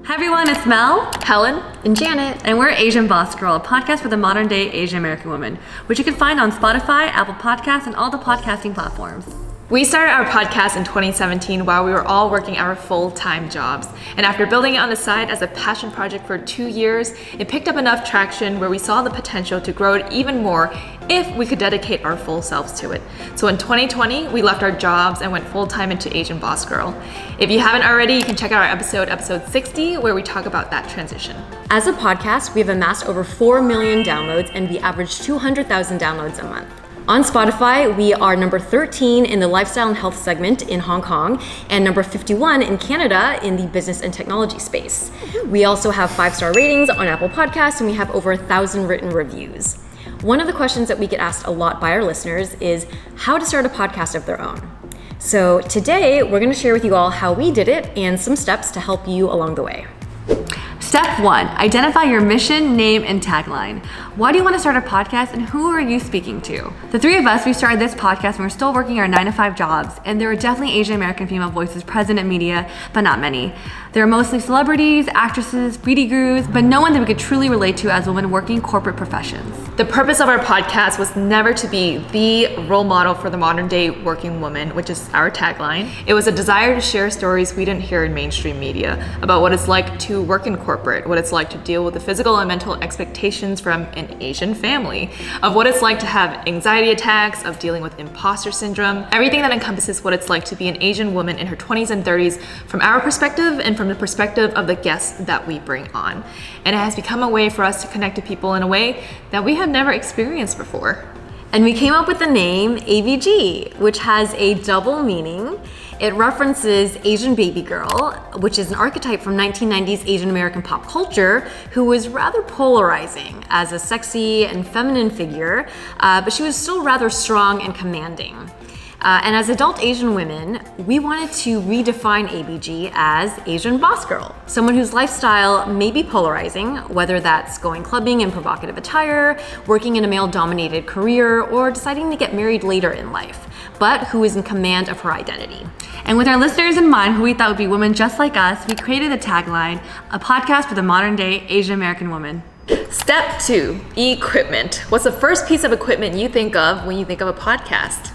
Hi everyone, it's Mel, Helen, and Janet. And we're Asian Boss Girl, a podcast for the modern day Asian American woman, which you can find on Spotify, Apple Podcasts, and all the podcasting platforms. We started our podcast in 2017 while we were all working our full-time jobs. And after building it on the side as a passion project for 2 years, it picked up enough traction where we saw the potential to grow it even more if we could dedicate our full selves to it. So in 2020, we left our jobs and went full-time into Asian Boss Girl. If you haven't already, you can check out our episode 60, where we talk about that transition. As a podcast, we have amassed over 4 million downloads and we average 200,000 downloads a month. On Spotify, we are number 13 in the lifestyle and health segment in Hong Kong and number 51 in Canada in the business and technology space. We also have 5-star ratings on Apple Podcasts and we have over 1,000 written reviews. One of the questions that we get asked a lot by our listeners is how to start a podcast of their own. So today, we're going to share with you all how we did it and some steps to help you along the way. Step 1, identify your mission, name, and tagline. Why do you want to start a podcast and who are you speaking to? The three of us, we started this podcast and we're still working our 9-to-5 jobs, and there are definitely Asian American female voices present in media, but not many. There are mostly celebrities, actresses, beauty gurus, but no one that we could truly relate to as women working corporate professions. The purpose of our podcast was never to be the role model for the modern day working woman, which is our tagline. It was a desire to share stories we didn't hear in mainstream media about what it's like to work in corporate, what it's like to deal with the physical and mental expectations from an Asian family, of what it's like to have anxiety attacks, of dealing with imposter syndrome, everything that encompasses what it's like to be an Asian woman in her 20s and 30s from our perspective and from the perspective of the guests that we bring on. And it has become a way for us to connect to people in a way that we have never experienced before. And we came up with the name ABG, which has a double meaning. It references Asian baby girl, which is an archetype from 1990s Asian American pop culture who was rather polarizing as a sexy and feminine figure, but she was still rather strong and commanding. And as adult Asian women, we wanted to redefine ABG as Asian boss girl, someone whose lifestyle may be polarizing, whether that's going clubbing in provocative attire, working in a male-dominated career, or deciding to get married later in life, but who is in command of her identity. And with our listeners in mind, who we thought would be women just like us, we created the tagline, a podcast for the modern day Asian American woman. Step 2, equipment. What's the first piece of equipment you think of when you think of a podcast?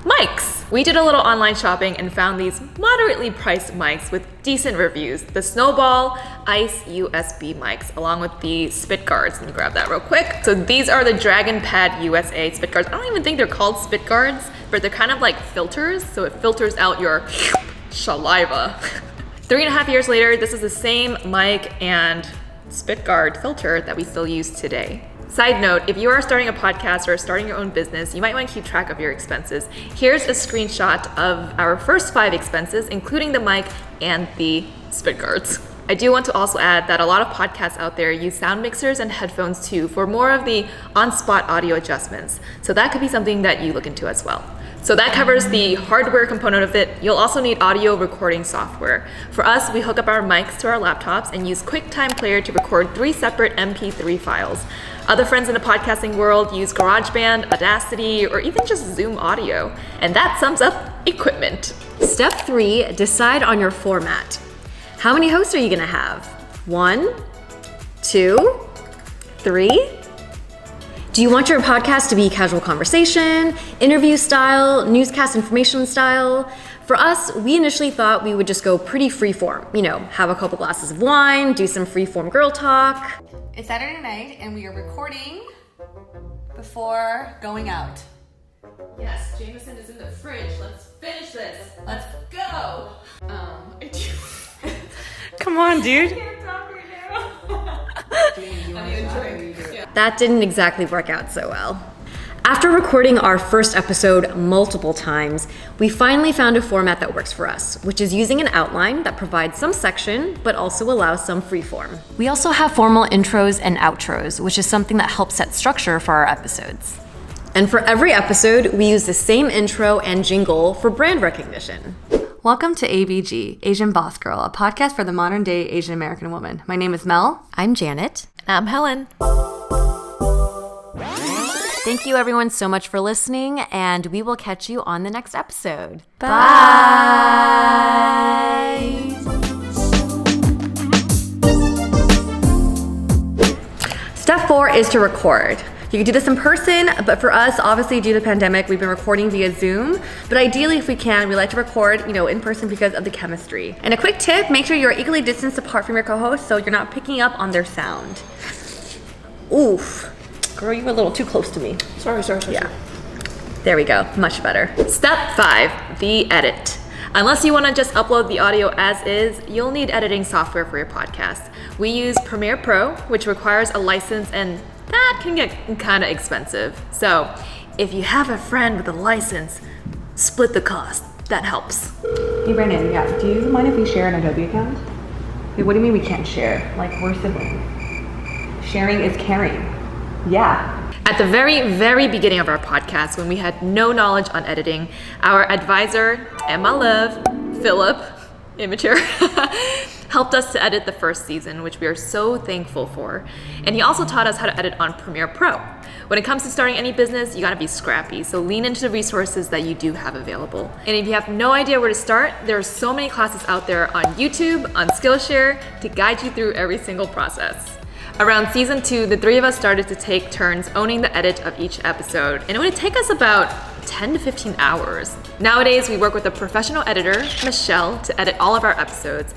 Mics. We did a little online shopping and found these moderately priced mics with decent reviews. The Snowball Ice USB mics, along with the spit guards. Let me grab that real quick. So these are the Dragon Pad USA spit guards. I don't even think they're called spit guards, but they're kind of like filters. So it filters out your saliva. 3.5 years later, this is the same mic and spit guard filter that we still use today. Side note, if you are starting a podcast or starting your own business, you might want to keep track of your expenses. Here's a screenshot of our first 5 expenses, including the mic and the spit guards. I do want to also add that a lot of podcasts out there use sound mixers and headphones too for more of the on-spot audio adjustments. So that could be something that you look into as well. So that covers the hardware component of it. You'll also need audio recording software. For us, we hook up our mics to our laptops and use QuickTime Player to record 3 separate MP3 files. Other friends in the podcasting world use GarageBand, Audacity, or even just Zoom audio. And that sums up equipment. Step 3, decide on your format. How many hosts are you gonna have? 1, 2, 3? Do you want your podcast to be casual conversation, interview style, newscast information style? For us, we initially thought we would just go pretty freeform. Have a couple glasses of wine, do some freeform girl talk. It's Saturday night and we are recording before going out. Yes, Jameson is in the fridge. Let's finish this. Let's go. Come on, dude. I can't talk right now. I need a drink. Yeah. That didn't exactly work out so well. After recording our first episode multiple times, we finally found a format that works for us, which is using an outline that provides some section, but also allows some freeform. We also have formal intros and outros, which is something that helps set structure for our episodes. And for every episode, we use the same intro and jingle for brand recognition. Welcome to ABG, Asian Boss Girl, a podcast for the modern day Asian American woman. My name is Mel. I'm Janet. I'm Helen. Thank you everyone so much for listening, and we will catch you on the next episode. Bye. Step 4 is to record. You can do this in person, but for us, obviously due to the pandemic, we've been recording via Zoom. But ideally, if we can, we like to record, in person because of the chemistry. And a quick tip, make sure you're equally distanced apart from your co-host so you're not picking up on their sound. Oof. Girl, you were a little too close to me. Sorry. Yeah. There we go, much better. Step 5, the edit. Unless you want to just upload the audio as is, you'll need editing software for your podcast. We use Premiere Pro, which requires a license, and that can get kind of expensive. So if you have a friend with a license, split the cost. That helps. Hey Brandon, yeah, do you mind if we share an Adobe account? Wait, what do you mean we can't share? Like, we're siblings. Sharing is caring. Yeah. At the very, very beginning of our podcast, when we had no knowledge on editing, our advisor, and my love, Philip, immature, helped us to edit the first season, which we are so thankful for. And he also taught us how to edit on Premiere Pro. When it comes to starting any business, you gotta be scrappy, so lean into the resources that you do have available. And if you have no idea where to start, there are so many classes out there on YouTube, on Skillshare, to guide you through every single process. Around season 2, the 3 of us started to take turns owning the edit of each episode, and it would take us about 10 to 15 hours. Nowadays, we work with a professional editor, Michelle, to edit all of our episodes,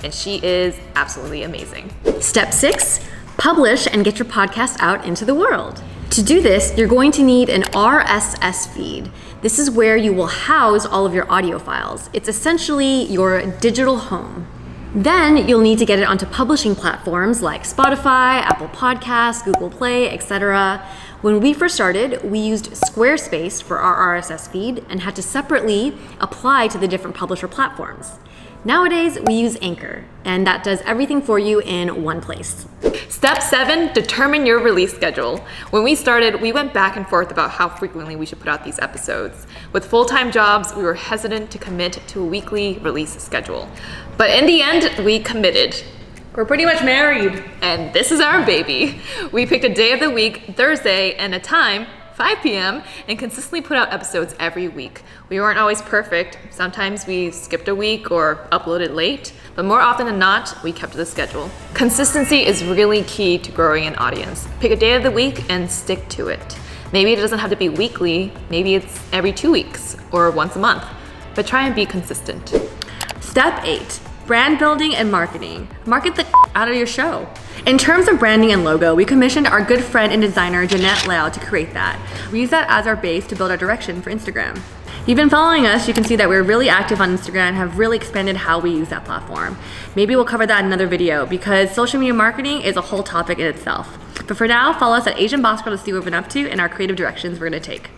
and she is absolutely amazing. Step 6, publish and get your podcast out into the world. To do this, you're going to need an RSS feed. This is where you will house all of your audio files. It's essentially your digital home. Then you'll need to get it onto publishing platforms like Spotify, Apple Podcasts, Google Play, etc. When we first started, we used Squarespace for our RSS feed and had to separately apply to the different publisher platforms. Nowadays, we use Anchor, and that does everything for you in one place. Step 7, determine your release schedule. When we started, we went back and forth about how frequently we should put out these episodes. With full-time jobs, we were hesitant to commit to a weekly release schedule. But in the end, we committed. We're pretty much married. And this is our baby. We picked a day of the week, Thursday, and a time, 5 p.m., and consistently put out episodes every week. We weren't always perfect. Sometimes we skipped a week or uploaded late, but more often than not, we kept to the schedule. Consistency is really key to growing an audience. Pick a day of the week and stick to it. Maybe it doesn't have to be weekly, maybe it's every 2 weeks or once a month, but try and be consistent. Step 8, brand building and marketing. Market the out of your show. In terms of branding and logo, we commissioned our good friend and designer, Jeanette Lau, to create that. We use that as our base to build our direction for Instagram. If you've been following us, you can see that we're really active on Instagram and have really expanded how we use that platform. Maybe we'll cover that in another video because social media marketing is a whole topic in itself. But for now, follow us at Asian Boss Girl to see what we've been up to and our creative directions we're gonna take.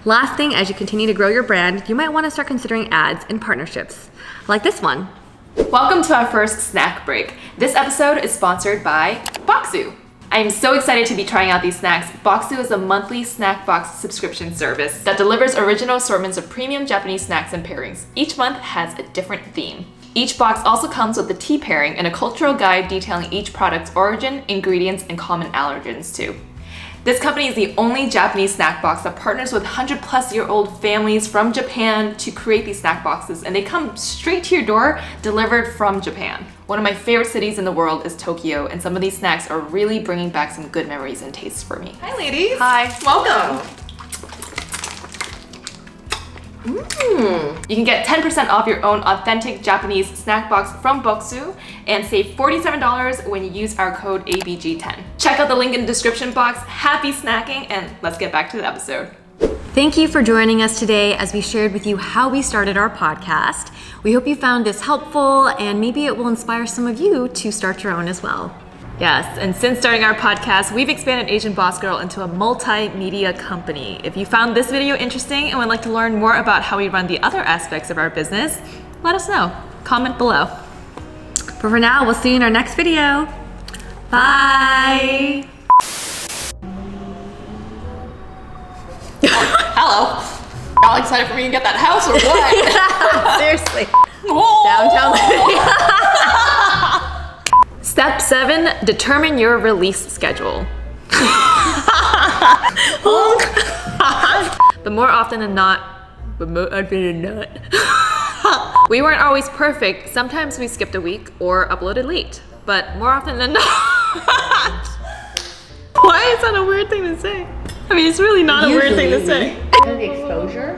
Last thing, as you continue to grow your brand, you might wanna start considering ads and partnerships, like this one. Welcome to our first snack break. This episode is sponsored by Boxu. I am so excited to be trying out these snacks. Boxu is a monthly snack box subscription service that delivers original assortments of premium Japanese snacks and pairings. Each month has a different theme. Each box also comes with a tea pairing and a cultural guide detailing each product's origin, ingredients, and common allergens too. This company is the only Japanese snack box that partners with 100-plus-year-old families from Japan to create these snack boxes, and they come straight to your door, delivered from Japan. One of my favorite cities in the world is Tokyo, and some of these snacks are really bringing back some good memories and tastes for me. Hi ladies. Hi. Welcome. You can get 10% off your own authentic Japanese snack box from Boxu and save $47 when you use our code ABG10. Check out the link in the description box. Happy snacking, and let's get back to the episode. Thank you for joining us today as we shared with you how we started our podcast. We hope you found this helpful and maybe it will inspire some of you to start your own as well. Yes, and since starting our podcast, we've expanded Asian Boss Girl into a multimedia company. If you found this video interesting and would like to learn more about how we run the other aspects of our business, let us know. Comment below. But for now, we'll see you in our next video. Bye. Hello. Y'all excited for me to get that house or what? Seriously. Downtown. Step 7, determine your release schedule. But more often than not, we weren't always perfect. Sometimes we skipped a week or uploaded late, but more often than not. Why is that a weird thing to say? I mean, it's really not a weird thing to say. The exposure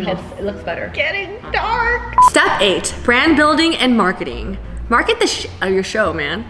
helps. It looks better. Getting dark. Step 8: brand building and marketing. Market your show, man.